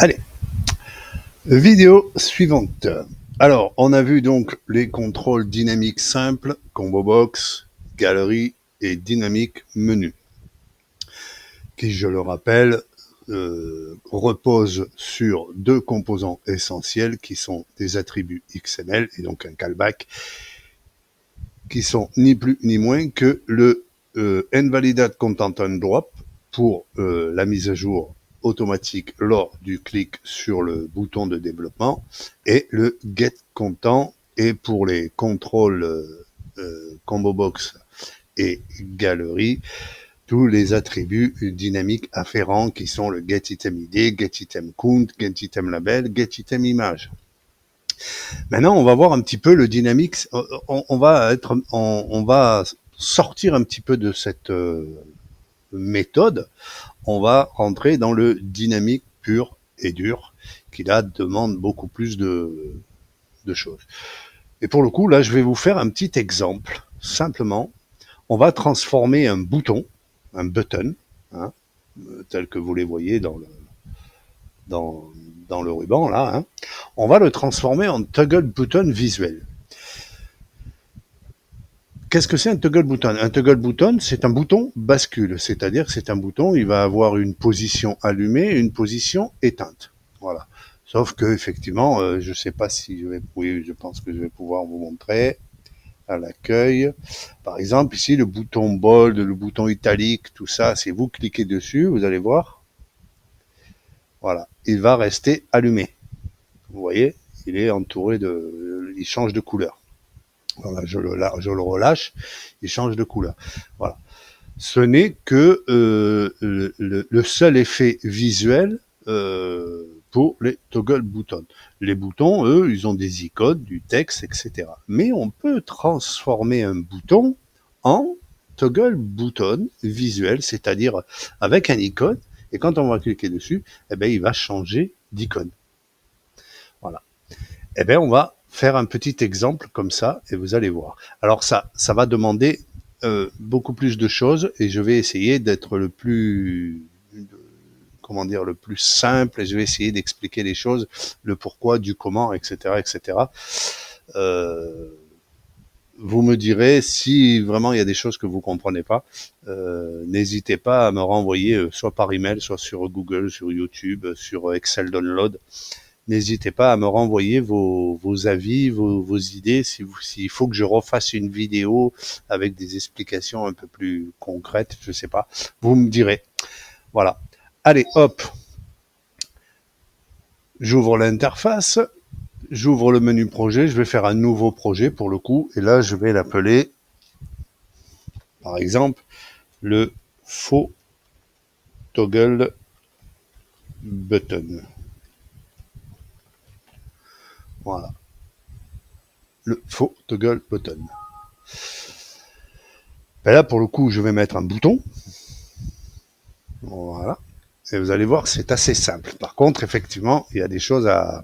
Allez, vidéo suivante. Alors, on a vu donc les contrôles dynamiques simples, combo box, galerie et dynamique menu, qui, je le rappelle, reposent sur deux composants essentiels qui sont des attributs XML et donc un callback, qui sont ni plus ni moins que le invalidate content on drop pour la mise à jour automatique lors du clic sur le bouton de développement et le get content et pour les contrôles combo box et galerie tous les attributs dynamiques afférents qui sont le get item ID, get item count, get item label, get item image. Maintenant, on va voir un petit peu le dynamics. On va sortir un petit peu de cette méthode. On va rentrer dans le dynamique pur et dur, qui là demande beaucoup plus de choses. Et pour le coup, là, je vais vous faire un petit exemple. Simplement, on va transformer un bouton, un button, hein, tel que vous les voyez dans le ruban là, hein, on va le transformer en toggle button visuel. Qu'est-ce que c'est un toggle button? Un toggle button, c'est un bouton bascule, c'est-à-dire que c'est un bouton, il va avoir une position allumée et une position éteinte. Voilà. Sauf que effectivement, je ne sais pas si je vais, oui, je pense que je vais pouvoir vous montrer à l'accueil. Par exemple, ici, le bouton bold, le bouton italique, tout ça, si vous cliquez dessus, vous allez voir, voilà, il va rester allumé. Vous voyez, il est entouré il change de couleur. Voilà, je le relâche, il change de couleur. Voilà. Ce n'est que le seul effet visuel pour les toggle buttons. Les boutons, eux, ils ont des icônes, du texte, etc. Mais on peut transformer un bouton en toggle button visuel, c'est-à-dire avec un icône, et quand on va cliquer dessus, eh ben, il va changer d'icône. Voilà. Eh bien, on va faire un petit exemple comme ça et vous allez voir. Alors ça va demander beaucoup plus de choses et je vais essayer d'être le plus, comment dire, le plus simple et je vais essayer d'expliquer les choses, le pourquoi, du comment, etc., etc. Vous me direz si vraiment il y a des choses que vous comprenez pas. N'hésitez pas à me renvoyer soit par email, soit sur Google, sur YouTube, sur Excel Download. N'hésitez pas à me renvoyer vos avis, vos idées, s'il faut que je refasse une vidéo avec des explications un peu plus concrètes, je sais pas. Vous me direz. Voilà. Allez, hop. J'ouvre l'interface, j'ouvre le menu projet, je vais faire un nouveau projet pour le coup, et là je vais l'appeler, par exemple, le faux toggle button. Voilà. Le faux toggle button. Ben là, pour le coup, je vais mettre un bouton. Voilà. Et vous allez voir, c'est assez simple. Par contre, effectivement, il y a des choses à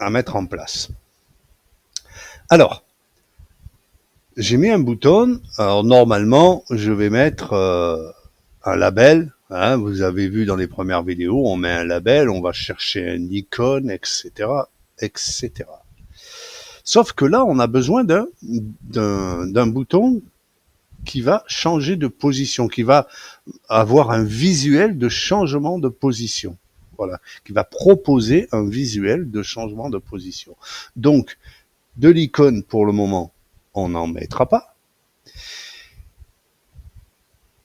mettre en place. Alors, j'ai mis un bouton. Alors, normalement, je vais mettre un label. Hein, vous avez vu dans les premières vidéos, on met un label, on va chercher un icône, etc., etc. Sauf que là, on a besoin d'un bouton qui va changer de position, qui va avoir un visuel de changement de position. Voilà, qui va proposer un visuel de changement de position. Donc, de l'icône, pour le moment, on n'en mettra pas.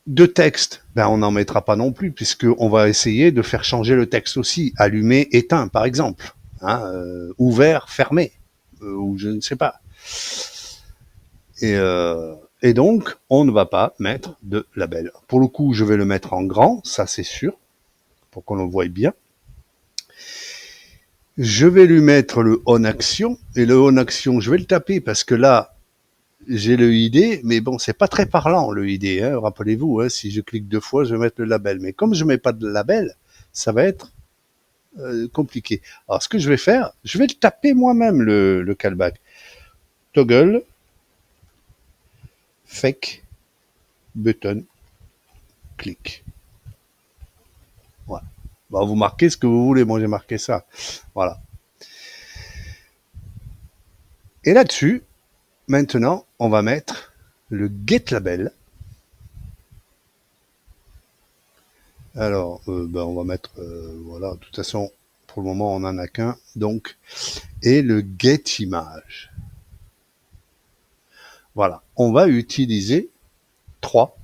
De texte, ben on n'en mettra pas non plus, puisqu'on va essayer de faire changer le texte aussi. Allumé, éteint, par exemple. Hein, ouvert, fermé. Ou je ne sais pas. Et donc, on ne va pas mettre de label. Pour le coup, je vais le mettre en grand, ça c'est sûr, pour qu'on le voie bien. Je vais lui mettre le on action, et le on action, je vais le taper parce que là, j'ai le ID, mais bon, c'est pas très parlant le ID, hein, rappelez-vous, hein, si je clique 2 fois, je vais mettre le label. Mais comme je mets pas de label, ça va être compliqué. Alors, ce que je vais faire, je vais le taper moi-même, le callback. Toggle, fake, button, click. Bon, vous marquez ce que vous voulez, moi j'ai marqué ça. Voilà. Et là-dessus, maintenant, on va mettre le get label. Alors, on va mettre, voilà, de toute façon, pour le moment, on n'en a qu'un, donc, et le get image. Voilà, on va utiliser 3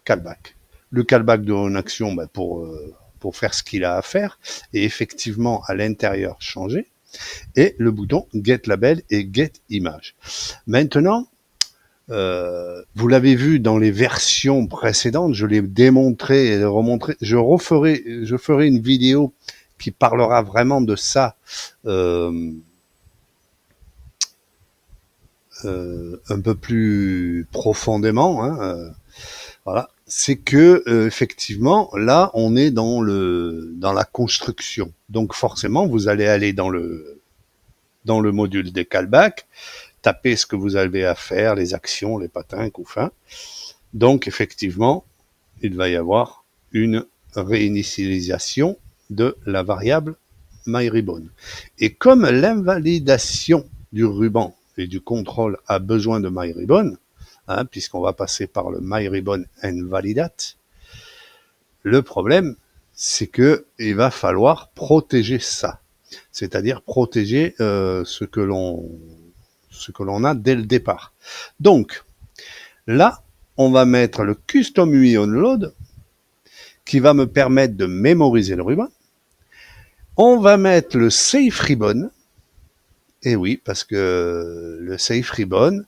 callbacks. Le callback de OnAction pour faire ce qu'il a à faire et effectivement à l'intérieur changer, et le bouton get label et get image. Maintenant, vous l'avez vu dans les versions précédentes, je l'ai démontré et remontré. Je ferai une vidéo qui parlera vraiment de ça un peu plus profondément. Voilà, c'est que effectivement, là, on est dans la construction. Donc forcément, vous allez aller dans le module des callbacks, taper ce que vous avez à faire, les actions, les patins, couffins. Donc effectivement, il va y avoir une réinitialisation de la variable myRibbon. Et comme l'invalidation du ruban et du contrôle a besoin de myRibbon, puisqu'on va passer par le myRibbon invalidate, le problème, c'est que il va falloir protéger ça, c'est-à-dire protéger ce que l'on a dès le départ. Donc là, on va mettre le custom UI onload qui va me permettre de mémoriser le ruban. On va mettre le safe ribbon. Et oui, parce que le safe ribbon,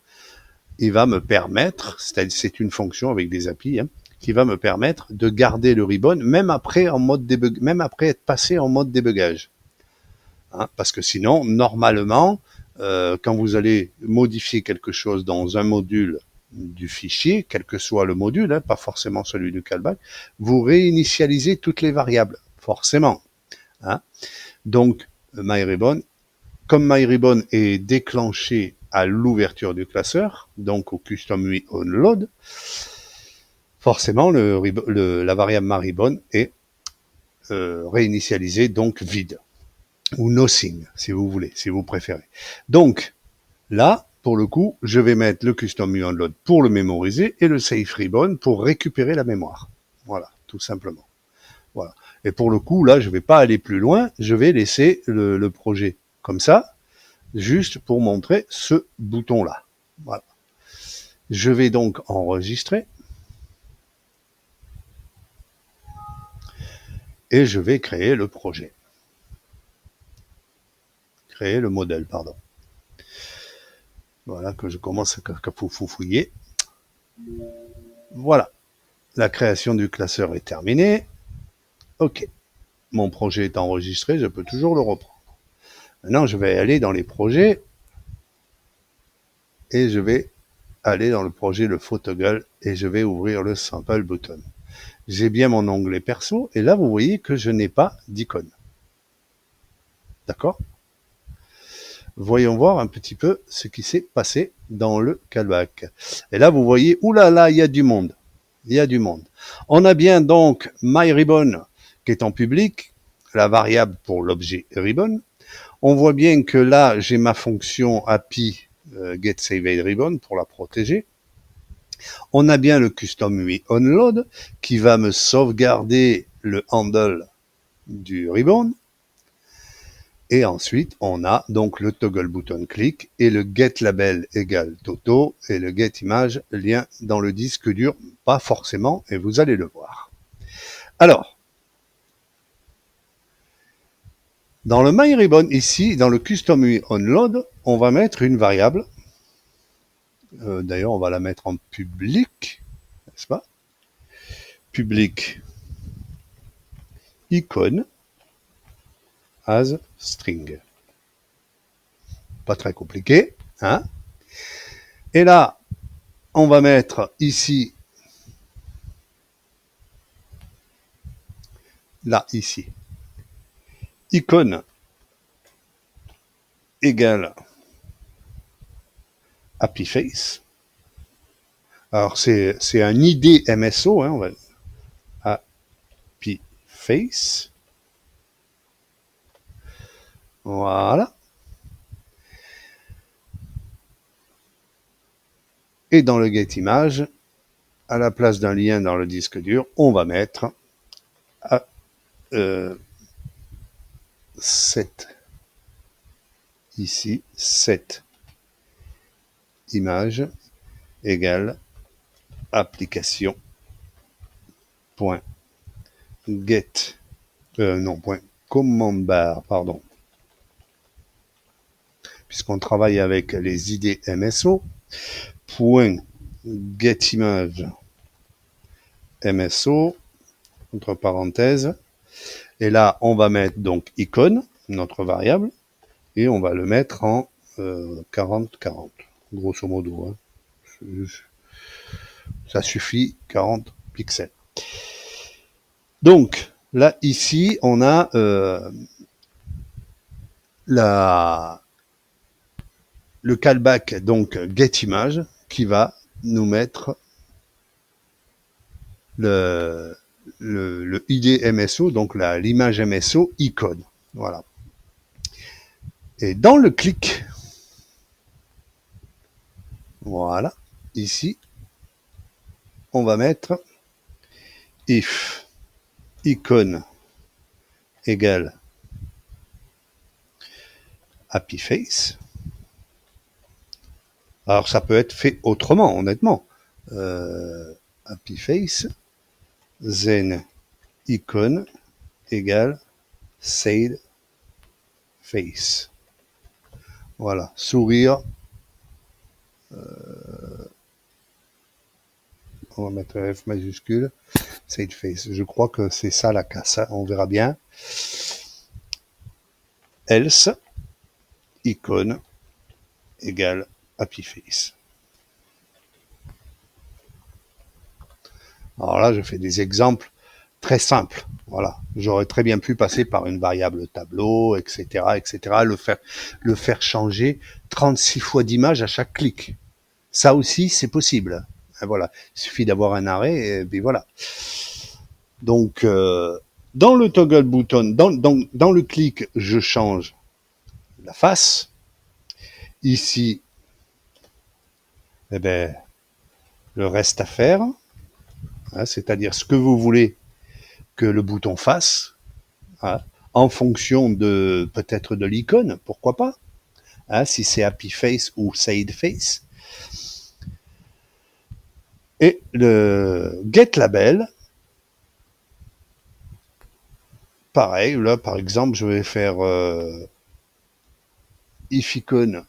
il va me permettre, c'est une fonction avec des API, qui va me permettre de garder le ribbon même après être passé en mode débugage. Parce que sinon, normalement, quand vous allez modifier quelque chose dans un module du fichier, quel que soit le module, pas forcément celui du callback, vous réinitialisez toutes les variables, forcément. Donc, myRibbon, comme myRibbon est déclenché à l'ouverture du classeur, donc au custom UI onload, forcément la variable myRibbon est réinitialisée, donc vide, ou nothing, si vous voulez, si vous préférez. Donc, là, pour le coup, je vais mettre le custom UI onload pour le mémoriser et le safe ribbon pour récupérer la mémoire. Voilà, tout simplement. Voilà. Et pour le coup, là, je ne vais pas aller plus loin, je vais laisser le projet comme ça, juste pour montrer ce bouton-là. Voilà. Je vais donc enregistrer et je vais créer le projet. Créer le modèle, pardon. Voilà, que je commence à fouiller. Voilà. La création du classeur est terminée. OK. Mon projet est enregistré, je peux toujours le reprendre. Maintenant, je vais aller dans les projets et je vais aller dans le projet le Photogall et je vais ouvrir le sample button. J'ai bien mon onglet perso et là, vous voyez que je n'ai pas d'icône. D'accord? Voyons voir un petit peu ce qui s'est passé dans le callback. Et là, vous voyez, oulala, il y a du monde. Il y a du monde. On a bien donc myRibbon qui est en public, la variable pour l'objet ribbon. On voit bien que là, j'ai ma fonction API getSavedRibbon pour la protéger. On a bien le custom UI onload qui va me sauvegarder le handle du ribbon. Et ensuite, on a donc le toggle button click et le get label égale Toto et le get image lien dans le disque dur, pas forcément, et vous allez le voir. Alors, dans le myRibbon ici, dans le custom UI onload, on va mettre une variable. D'ailleurs, on va la mettre en public, n'est-ce pas? Public icône as string. Pas très compliqué, hein? Et là, on va mettre ici, là, ici, icône égale API face. Alors, c'est un ID MSO, on va API face. Voilà. Et dans le getImage, à la place d'un lien dans le disque dur, on va mettre cette ici, cette image égale application point get non point command bar, pardon, puisqu'on travaille avec les ID MSO, point getImage MSO, entre parenthèses, et là on va mettre donc icône, notre variable, et on va le mettre en 40-40, grosso modo, hein. Ça suffit, 40 pixels. Donc là ici on a le callback, donc getImage, qui va nous mettre le ID MSO, donc l'image MSO icône. Voilà. Et dans le clic, voilà, ici, on va mettre if icône égale happy face. Alors ça peut être fait autrement, honnêtement. Happy face, then icône égale sad face. Voilà, sourire. On va mettre F majuscule, sad face. Je crois que c'est ça la casse, hein. On verra bien. Else, icône égale happy face. Alors là, je fais des exemples très simples. Voilà, j'aurais très bien pu passer par une variable tableau, etc., etc., le faire changer 36 fois d'image à chaque clic. Ça aussi, c'est possible. Et voilà, il suffit d'avoir un arrêt, et puis voilà. Donc, dans le toggle button, dans le clic, je change la face. Ici, eh ben, le reste à faire, hein, c'est-à-dire ce que vous voulez que le bouton fasse, hein, en fonction de peut-être de l'icône, pourquoi pas, hein, si c'est happy face ou sad face. Et le get label, pareil, là par exemple je vais faire if icône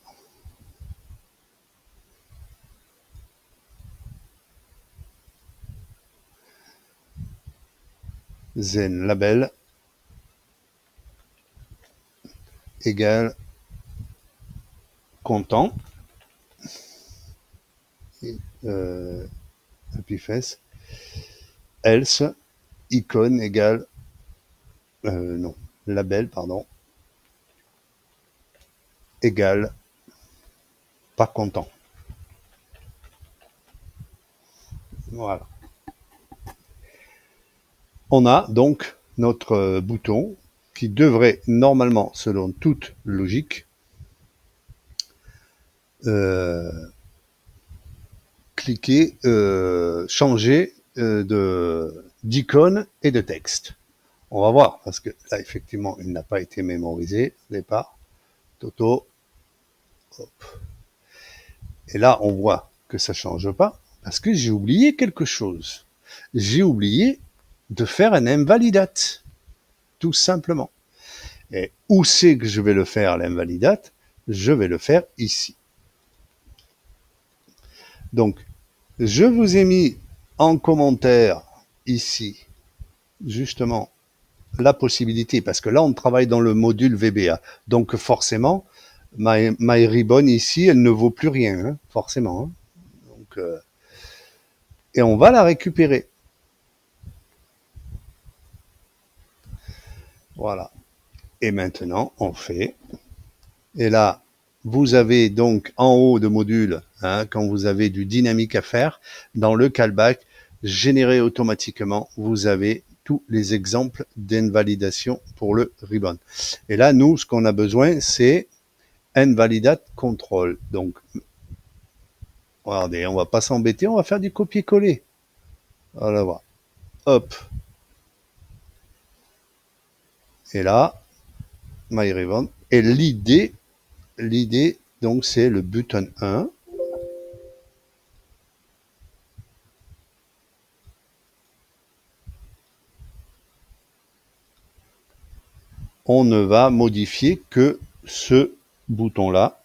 then label égale content, happy face, else icône égale non, label, pardon, égale pas content. Voilà. On a donc notre bouton qui devrait normalement, selon toute logique, cliquer, changer d'icône et de texte. On va voir, parce que là, effectivement, il n'a pas été mémorisé au départ. Toto. Hop. Et là, on voit que ça ne change pas, parce que j'ai oublié quelque chose. J'ai oublié de faire un invalidate, tout simplement. Et où c'est que je vais le faire, l'invalidate? Je vais le faire ici. Donc, je vous ai mis en commentaire ici, justement, la possibilité, parce que là, on travaille dans le module VBA. Donc, forcément, my ribbon ici, elle ne vaut plus rien, hein, forcément. Hein. Donc, et on va la récupérer. Voilà. Et maintenant, on fait. Et là, vous avez donc en haut de module, hein, quand vous avez du dynamique à faire, dans le callback, généré automatiquement, vous avez tous les exemples d'invalidation pour le ribbon. Et là, nous, ce qu'on a besoin, c'est invalidate control. Donc, regardez, on va pas s'embêter, on va faire du copier-coller. Voilà, voilà. Hop. Et là, my ribbon. Et l'idée, donc, c'est le button 1. On ne va modifier que ce bouton-là.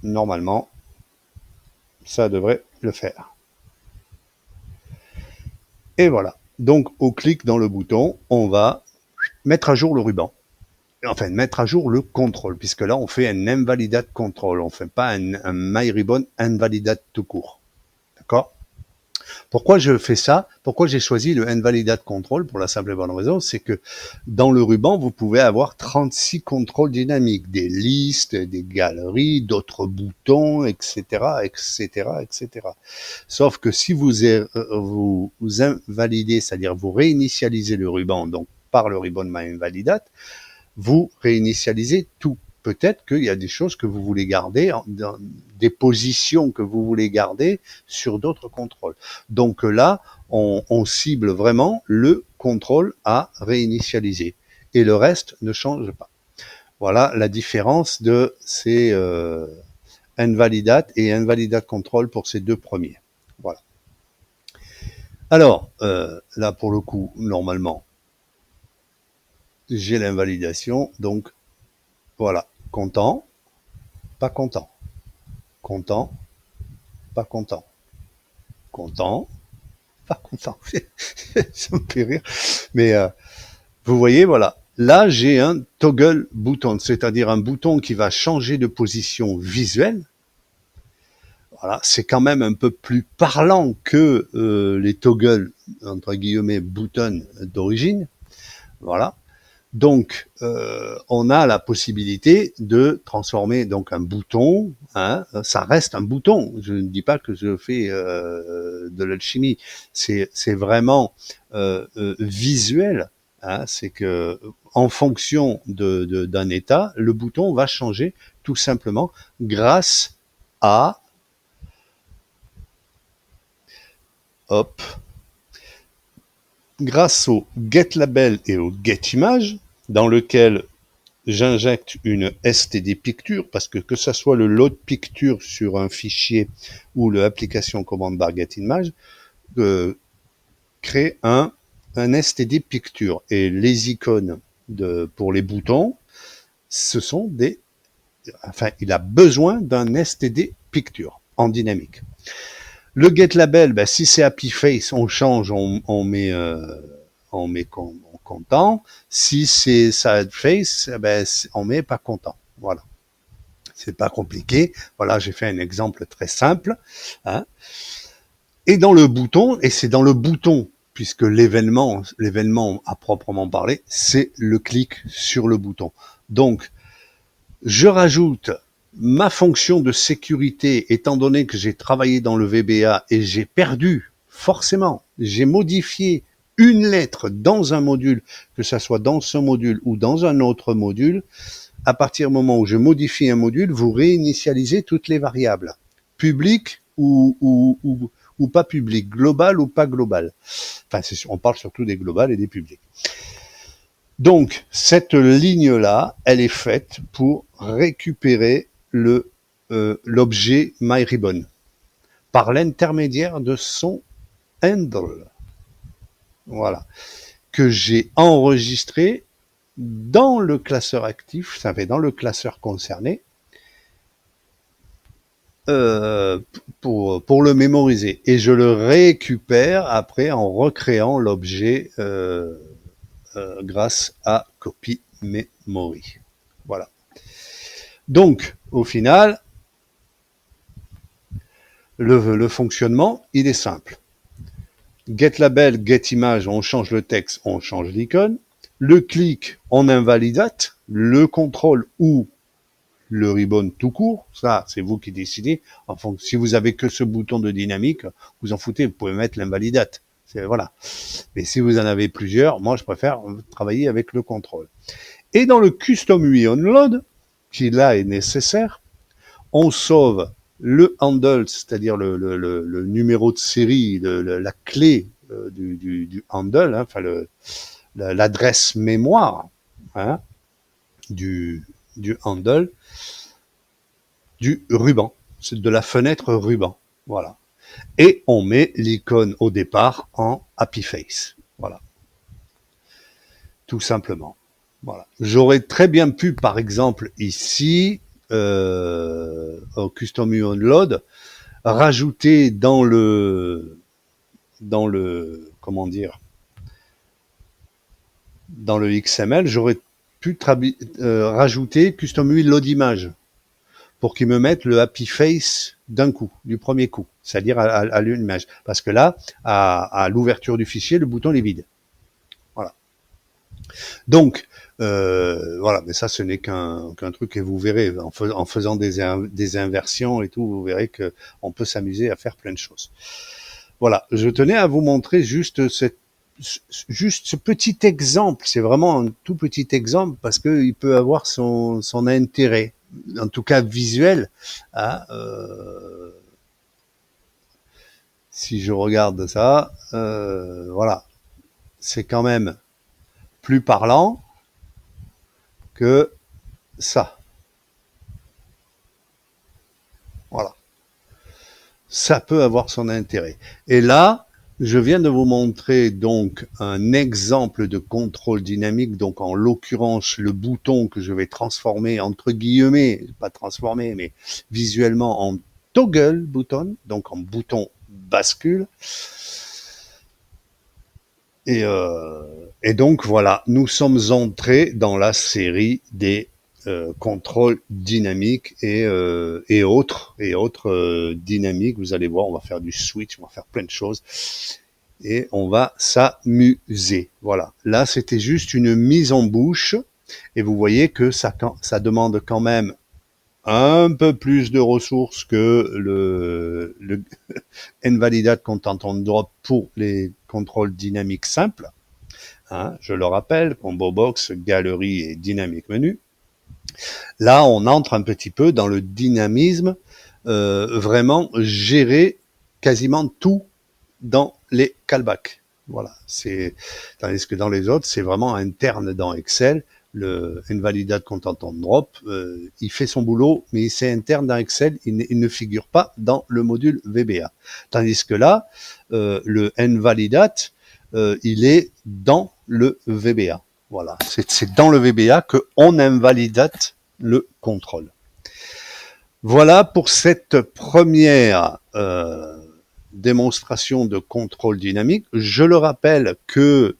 Normalement, ça devrait le faire. Et voilà. Donc, au clic dans le bouton, on va mettre à jour le ruban. Enfin, mettre à jour le contrôle, puisque là, on fait un invalidate control. On ne fait pas un my ribbon invalidate tout court. D'accord? Pourquoi je fais ça? Pourquoi j'ai choisi le invalidate control? Pour la simple et bonne raison, c'est que dans le ruban, vous pouvez avoir 36 contrôles dynamiques, des listes, des galeries, d'autres boutons, etc., etc., etc. Sauf que si vous invalidez, c'est-à-dire vous réinitialisez le ruban, donc par le ribbon myInvalidate, vous réinitialisez tout. Peut-être qu'il y a des choses que vous voulez garder, des positions que vous voulez garder sur d'autres contrôles. Donc là, on cible vraiment le contrôle à réinitialiser. Et le reste ne change pas. Voilà la différence de ces invalidate et invalidate control pour ces deux premiers. Voilà. Alors, là pour le coup, normalement, j'ai l'invalidation, donc voilà, content, pas content, content, pas content, content, pas content. Ça me fait rire. Mais vous voyez, voilà, là j'ai un toggle bouton, c'est-à-dire un bouton qui va changer de position visuelle. Voilà, c'est quand même un peu plus parlant que les toggles, entre guillemets, boutons d'origine. Voilà. Donc, on a la possibilité de transformer donc un bouton, hein, ça reste un bouton. Je ne dis pas que je fais de l'alchimie. C'est vraiment visuel. Hein, c'est que en fonction d'un état, le bouton va changer tout simplement grâce à hop, grâce au getLabel et au getImage, dans lequel j'injecte une std picture, parce que ça soit le load picture sur un fichier ou l'application commande bar getImage, crée un std picture. Et les icônes pour les boutons, ce sont des... Enfin, il a besoin d'un std picture en dynamique. Le getLabel, ben, si c'est Happy Face, on change, on met content. Si c'est sad face, ben, on met pas content. Voilà. C'est pas compliqué. Voilà, j'ai fait un exemple très simple. Hein. Et dans le bouton, et c'est dans le bouton, puisque l'événement à proprement parler, c'est le clic sur le bouton. Donc, je rajoute ma fonction de sécurité, étant donné que j'ai travaillé dans le VBA et j'ai perdu, forcément, j'ai modifié une lettre dans un module, que ça soit dans ce module ou dans un autre module. À partir du moment où je modifie un module, vous réinitialisez toutes les variables, public ou pas public, global ou pas global. Enfin, on parle surtout des globales et des publics. Donc, cette ligne-là, elle est faite pour récupérer l'objet myRibbon par l'intermédiaire de son handle. Voilà. Que j'ai enregistré dans le classeur actif, ça fait dans le classeur concerné, pour le mémoriser. Et je le récupère après en recréant l'objet grâce à copy memory. Voilà. Donc, au final, le fonctionnement, il est simple. GetLabel, GetImage, on change le texte, on change l'icône. Le clic, on invalidate. Le contrôle ou le ribbon tout court, ça c'est vous qui décidez. Enfin, si vous avez que ce bouton de dynamique, vous en foutez, vous pouvez mettre l'invalidate. Voilà. Mais si vous en avez plusieurs, moi je préfère travailler avec le contrôle. Et dans le custom UI onload, qui là est nécessaire, on sauve le handle, c'est-à-dire le numéro de série, la clé du handle, hein, enfin l'adresse mémoire, hein, du handle, du ruban, c'est de la fenêtre ruban, voilà. Et on met l'icône au départ en Happy Face, voilà, tout simplement. Voilà. J'aurais très bien pu, par exemple, ici, au Custom UI Onload, rajouter dans le, comment dire, dans le XML, j'aurais pu rajouter Custom UI Load Image pour qu'il me mette le Happy Face d'un coup, du premier coup, c'est-à-dire à l'image. Parce que là, à l'ouverture du fichier, le bouton est vide. Voilà. Donc, voilà, mais ça, ce n'est qu'un truc, et vous verrez, en faisant des inversions et tout, vous verrez que on peut s'amuser à faire plein de choses. Voilà, je tenais à vous montrer juste ce petit exemple. C'est vraiment un tout petit exemple parce que il peut avoir son intérêt, en tout cas visuel. Hein, si je regarde ça, voilà, c'est quand même plus parlant que ça. Voilà. Ça peut avoir son intérêt. Et là, je viens de vous montrer donc un exemple de contrôle dynamique, donc en l'occurrence le bouton que je vais transformer entre guillemets, pas transformer, mais visuellement en toggle button, donc en bouton bascule. Et donc voilà, nous sommes entrés dans la série des contrôles dynamiques et autres dynamiques. Vous allez voir, on va faire du switch, on va faire plein de choses et on va s'amuser. Voilà. Là, c'était juste une mise en bouche et vous voyez que ça demande quand même un peu plus de ressources que le Invalidate Content on Drop pour les contrôles dynamiques simples. Hein, je le rappelle, Combo Box, Galerie et Dynamique Menu. Là, on entre un petit peu dans le dynamisme, vraiment gérer quasiment tout dans les callbacks. Voilà, tandis que dans les autres, c'est vraiment interne dans Excel. Le Invalidate Content on Drop, il fait son boulot, mais c'est interne dans Excel, il ne figure pas dans le module VBA. Tandis que là, le Invalidate, il est dans le VBA. Voilà, c'est dans le VBA qu'on invalidate le contrôle. Voilà pour cette première démonstration de contrôle dynamique. Je le rappelle que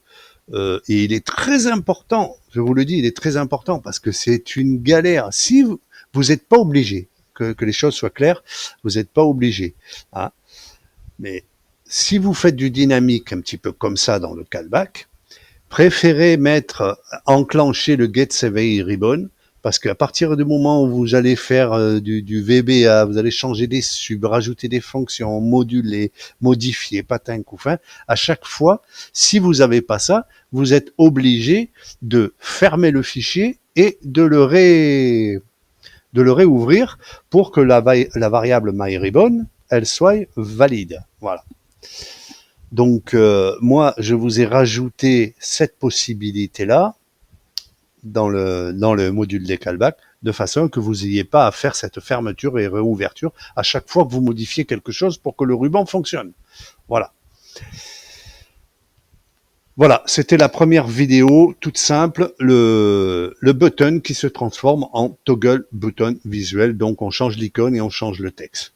et il est très important, je vous le dis, il est très important parce que c'est une galère. Si vous n'êtes pas obligé, que les choses soient claires, vous n'êtes pas obligé. Hein. Mais si vous faites du dynamique un petit peu comme ça dans le callback, préférez enclencher le Get Survey Ribbon, parce qu'à partir du moment où vous allez faire du VBA, vous allez changer des subs, rajouter des fonctions, moduler, modifier, patin, couffin, à chaque fois, si vous n'avez pas ça, vous êtes obligé de fermer le fichier et de le réouvrir pour que la variable myRibbon, elle soit valide. Voilà. Donc, moi, je vous ai rajouté cette possibilité-là dans le module des callbacks, de façon que vous n'ayez pas à faire cette fermeture et réouverture à chaque fois que vous modifiez quelque chose pour que le ruban fonctionne. Voilà. Voilà, c'était la première vidéo toute simple, le button qui se transforme en toggle button visuel. Donc, on change l'icône et on change le texte.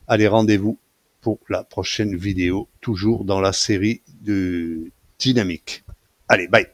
Allez, rendez-vous pour la prochaine vidéo, toujours dans la série de dynamique. Allez, bye.